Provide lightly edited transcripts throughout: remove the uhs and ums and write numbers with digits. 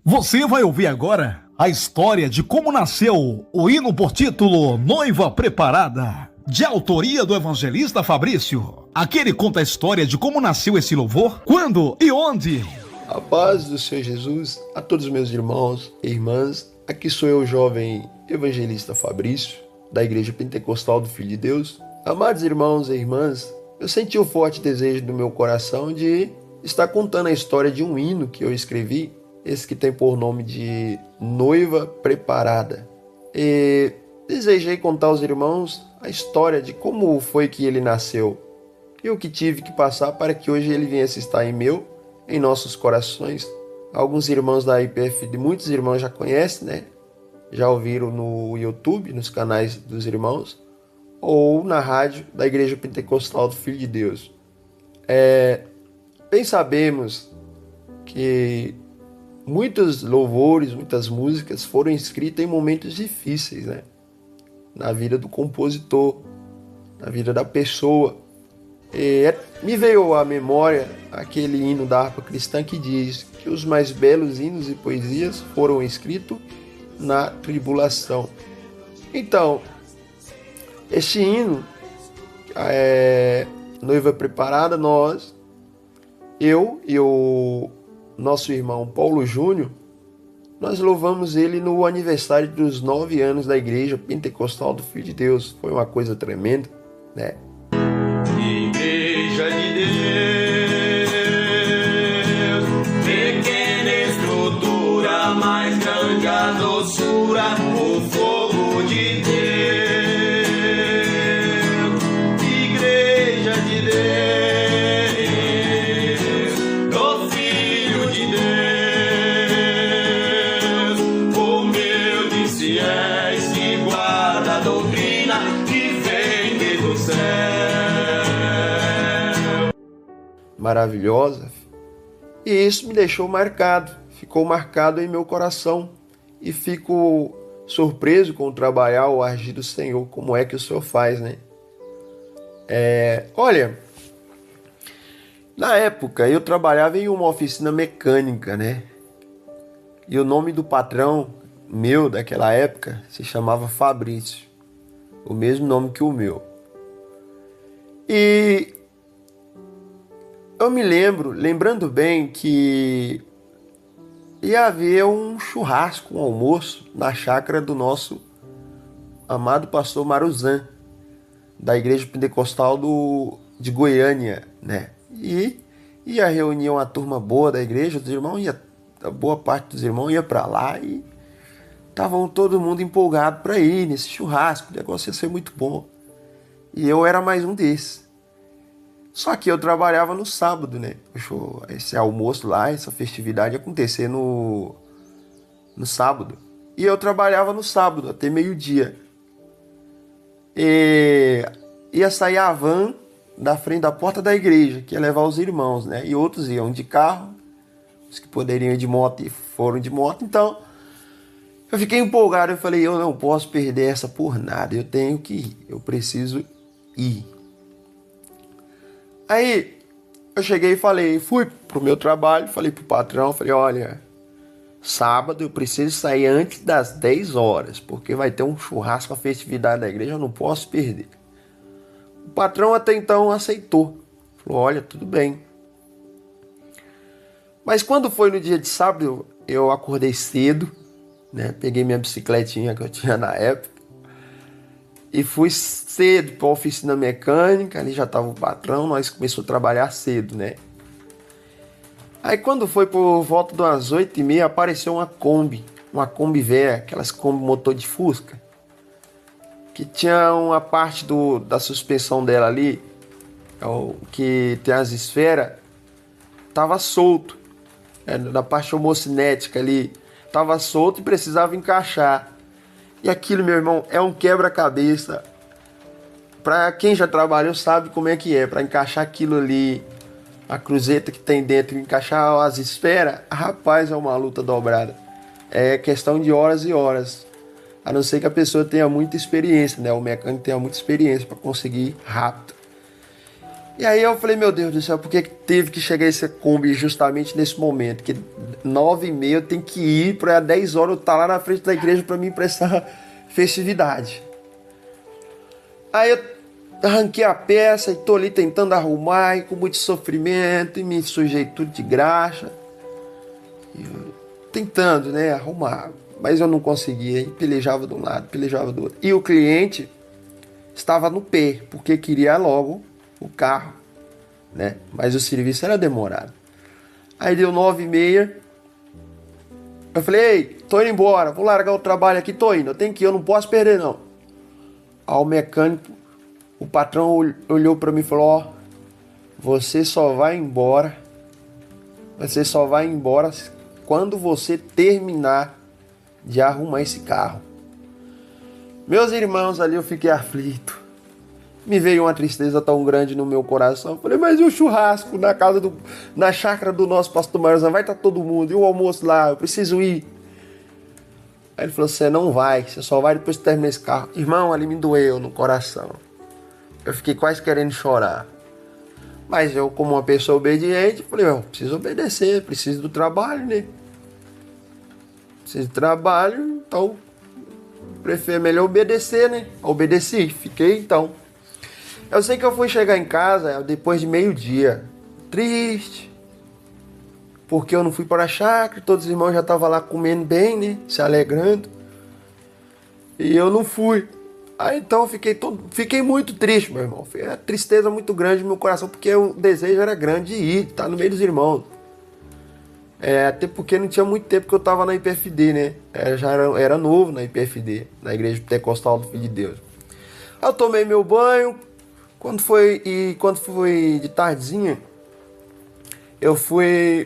Você vai ouvir agora a história de como nasceu o hino por título Noiva Preparada, de autoria do evangelista Fabrício. Aqui ele conta a história de como nasceu esse louvor, quando e onde. A paz do Senhor Jesus a todos os meus irmãos e irmãs. Aqui sou eu, o jovem evangelista Fabrício, da Igreja Pentecostal do Filho de Deus. Amados irmãos e irmãs, eu senti o forte desejo do meu coração de estar contando a história de um hino que eu escrevi, esse que tem por nome de Noiva Preparada. E desejei contar aos irmãos a história de como foi que ele nasceu e o que tive que passar para que hoje ele viesse estar em nossos corações. Alguns irmãos da IPF, muitos irmãos já conhecem, né? Já ouviram no YouTube, nos canais dos irmãos, ou na rádio da Igreja Pentecostal do Filho de Deus. Bem sabemos que muitos louvores, muitas músicas foram escritas em momentos difíceis, né? Na vida do compositor, na vida da pessoa. Me veio à memória aquele hino da harpa cristã que diz que os mais belos hinos e poesias foram escritos na tribulação. Então, este hino, Noiva Preparada, eu e o nosso irmão Paulo Júnior, nós louvamos ele no aniversário dos 9 anos da Igreja Pentecostal do Filho de Deus. Foi uma coisa tremenda, né? Igreja de Deus, pequena estrutura, mais grande a doçura, o fogo de Deus. Igreja de Deus, do Filho de Deus, como eu disse, és que guarda a doutrina que vem desde o céu. Maravilhosa, e isso me deixou marcado, ficou marcado em meu coração, e fico surpreso com o trabalhar, o agir do Senhor, como é que o Senhor faz, né? Olha, na época eu trabalhava em uma oficina mecânica, né? E o nome do patrão meu daquela época se chamava Fabrício, o mesmo nome que o meu. E eu me lembrando bem que ia haver um churrasco, um almoço na chácara do nosso amado pastor Maruzan, da Igreja Pentecostal de Goiânia, né? E ia reunir uma turma boa da igreja, os irmãos a boa parte dos irmãos ia para lá e estavam todo mundo empolgado para ir nesse churrasco, o negócio ia ser muito bom. E eu era mais um desses. Só que eu trabalhava no sábado, né? Esse almoço lá, essa festividade ia acontecer no sábado. E eu trabalhava no sábado, até meio-dia. E ia sair a van da frente da porta da igreja, que ia levar os irmãos, né? E outros iam de carro, os que poderiam ir de moto e foram de moto. Então, eu fiquei empolgado, eu falei, eu não posso perder essa por nada, eu tenho que ir, eu preciso ir. Aí eu cheguei e fui pro meu trabalho, falei pro patrão, falei, olha, sábado eu preciso sair antes das 10 horas, porque vai ter um churrasco, uma festividade da igreja, eu não posso perder. O patrão até então aceitou, falou, olha, tudo bem. Mas quando foi no dia de sábado, eu acordei cedo, né? Peguei minha bicicletinha que eu tinha na época, e fui cedo para a oficina mecânica, ali já estava o patrão, nós começamos a trabalhar cedo, né? Aí quando foi por volta das 8h30, apareceu uma Kombi velha, aquelas Kombi motor de Fusca, que tinha uma parte da suspensão dela ali, que tem as esferas, estava solto, na parte homocinética ali, estava solto e precisava encaixar. E aquilo, meu irmão, é um quebra-cabeça. Para quem já trabalhou sabe como é que é. Para encaixar aquilo ali, a cruzeta que tem dentro, encaixar as esferas, rapaz, é uma luta dobrada. É questão de horas e horas. A não ser que a pessoa tenha muita experiência, né? O mecânico tenha muita experiência para conseguir rápido. E aí eu falei, meu Deus do céu, por que teve que chegar esse Kombi justamente nesse momento? Que 9h30 eu tenho que ir, para 10 horas eu estar lá na frente da igreja para mim prestar festividade. Aí eu arranquei a peça e tô ali tentando arrumar, e com muito sofrimento, e me sujei tudo de graxa. Tentando, né, arrumar. Mas eu não conseguia, e pelejava de um lado, pelejava do outro. E o cliente estava no pé, porque queria logo o carro, né? Mas o serviço era demorado. Aí deu 9h30. Eu falei, ei, tô indo embora, vou largar o trabalho aqui, tô indo, eu tenho que ir, eu não posso perder não. Aí o mecânico, o patrão olhou pra mim e falou, ó, você só vai embora quando você terminar de arrumar esse carro. Meus irmãos, ali eu fiquei aflito. Me veio uma tristeza tão grande no meu coração. Eu falei, mas e o churrasco na chácara do nosso pastor Marzão? Vai estar todo mundo. E o almoço lá? Eu preciso ir. Aí ele falou, você não vai. Você só vai depois que terminar esse carro. Irmão, ali me doeu no coração. Eu fiquei quase querendo chorar. Mas eu, como uma pessoa obediente, falei, eu preciso obedecer. Preciso do trabalho, né? Preciso de trabalho, então prefiro melhor obedecer, né? Obedeci, fiquei então. Eu sei que eu fui chegar em casa depois de meio-dia, triste, porque eu não fui para a chácara, todos os irmãos já estavam lá comendo bem, né? Se alegrando. E eu não fui. Aí então eu fiquei muito triste, meu irmão. Foi uma tristeza muito grande no meu coração, porque o desejo era grande de ir, estar no meio dos irmãos. Até porque não tinha muito tempo que eu estava na IPFD, né? Era novo na IPFD, na Igreja Pentecostal do Filho de Deus. Aí eu tomei meu banho. Quando foi de tardezinha,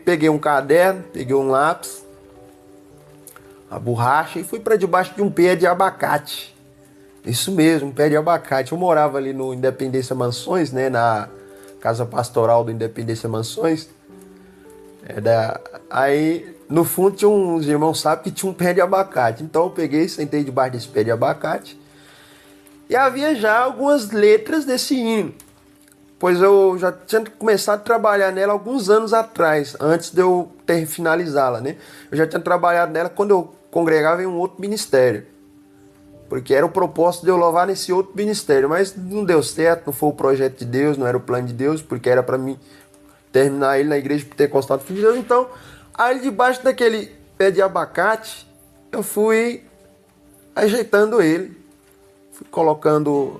peguei um caderno, peguei um lápis, a borracha e fui para debaixo de um pé de abacate. Isso mesmo, um pé de abacate. Eu morava ali no Independência Mansões, né? Na casa pastoral do Independência Mansões. Aí no fundo tinha uns irmãos sábios que tinha um pé de abacate. Então eu peguei, sentei debaixo desse pé de abacate. E havia já algumas letras desse hino, pois eu já tinha começado a trabalhar nela alguns anos atrás, antes de eu finalizá-la, né? Eu já tinha trabalhado nela quando eu congregava em um outro ministério, porque era o propósito de eu louvar nesse outro ministério, mas não deu certo, não foi o projeto de Deus, não era o plano de Deus, porque era para mim terminar ele na Igreja Pentecostal do Filho de Deus. Então, aí debaixo daquele pé de abacate, eu fui ajeitando ele. Fui colocando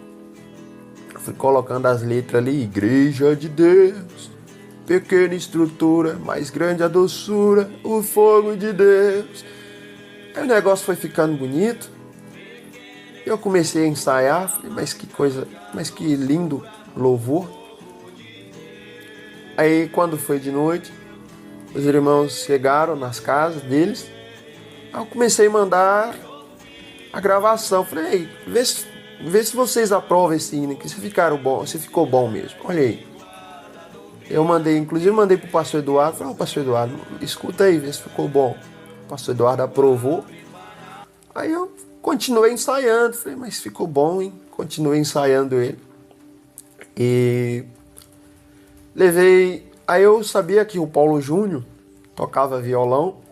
as letras ali, Igreja de Deus, pequena estrutura, mais grande a doçura, o fogo de Deus. Aí o negócio foi ficando bonito. Eu comecei a ensaiar, falei, mas que lindo louvor. Aí quando foi de noite, os irmãos chegaram nas casas deles, aí eu comecei a mandar a gravação. Falei, vê se vocês aprovam esse hino aqui, se ficou bom mesmo. Olha aí. Eu inclusive mandei pro pastor Eduardo. Falei, pastor Eduardo, escuta aí, vê se ficou bom. O pastor Eduardo aprovou. Aí eu continuei ensaiando. Falei, mas ficou bom, hein? Continuei ensaiando ele. E levei. Aí eu sabia que o Paulo Júnior tocava violão.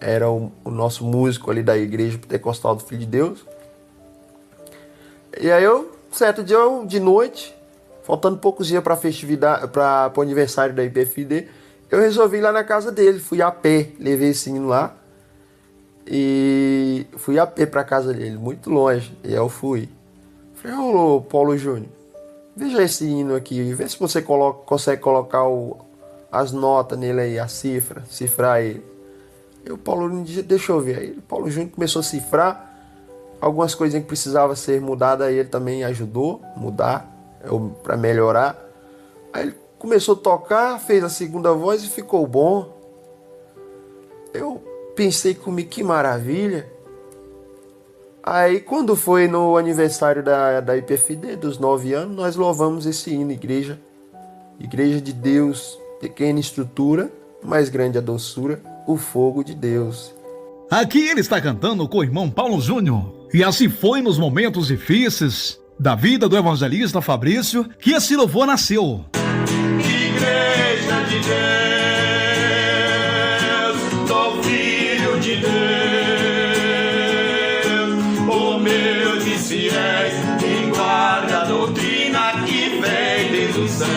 Era o nosso músico ali da Igreja Pentecostal do Filho de Deus. E aí certo dia, de noite, faltando poucos dias para festividade, para o aniversário da IPFD, eu resolvi ir lá na casa dele. Fui a pé, levei esse hino lá e fui a pé para casa dele, muito longe. E aí eu fui. Falei, ô Paulo Júnior, veja esse hino aqui, vê se você consegue colocar as notas nele aí, cifrar ele. E o Paulo Júnior disse, deixa eu ver. Aí o Paulo Júnior começou a cifrar algumas coisinhas que precisavam ser mudadas, aí ele também ajudou a mudar, para melhorar. Aí ele começou a tocar, fez a segunda voz e ficou bom. Eu pensei comigo, que maravilha. Aí quando foi no aniversário da IPFD, dos 9 anos, nós louvamos esse hino, Igreja de Deus, pequena estrutura, mais grande a doçura, o fogo de Deus. Aqui ele está cantando com o irmão Paulo Júnior. E assim foi nos momentos difíceis da vida do evangelista Fabrício que esse louvor nasceu. igreja de Deus, do Filho de Deus. Oh, meus fiéis, quem guarda a doutrina que vem desde o céu.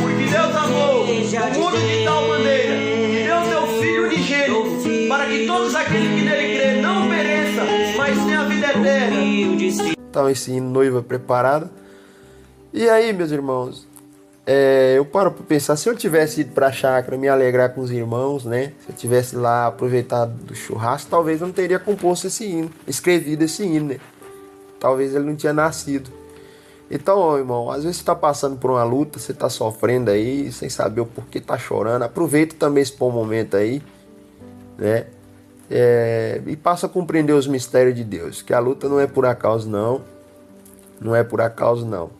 Porque Deus amou o mundo de tal maneira que deu seu Filho unigênito, para que todos aqueles que nele crêem não pereçam, mas tenham a vida eterna. Então, esse hino Noiva Preparada. E aí, meus irmãos, eu paro para pensar, se eu tivesse ido para a chácara me alegrar com os irmãos, né? Se eu tivesse lá aproveitado do churrasco, talvez eu não teria composto esse hino, escrevido esse hino, né? Talvez ele não tinha nascido. Então, ó, irmão, às vezes você está passando por uma luta, você está sofrendo aí, sem saber o porquê está chorando. Aproveita também esse bom momento aí, né? E passa a compreender os mistérios de Deus, que a luta não é por acaso não, não é por acaso não.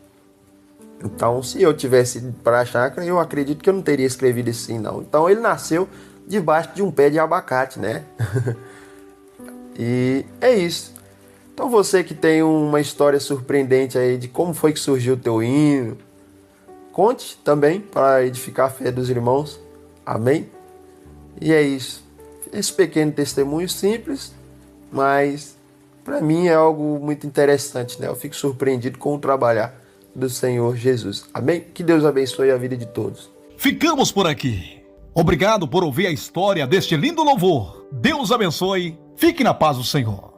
Então, se eu tivesse ido para a chácara, eu acredito que eu não teria escrevido assim não. Então, ele nasceu debaixo de um pé de abacate, né? E é isso. Então, você que tem uma história surpreendente aí de como foi que surgiu o teu hino, conte também para edificar a fé dos irmãos. Amém? E é isso. Esse pequeno testemunho simples, mas para mim é algo muito interessante, né? Eu fico surpreendido com o trabalhar do Senhor Jesus. Amém? Que Deus abençoe a vida de todos. Ficamos por aqui. Obrigado por ouvir a história deste lindo louvor. Deus abençoe. Fique na paz do Senhor.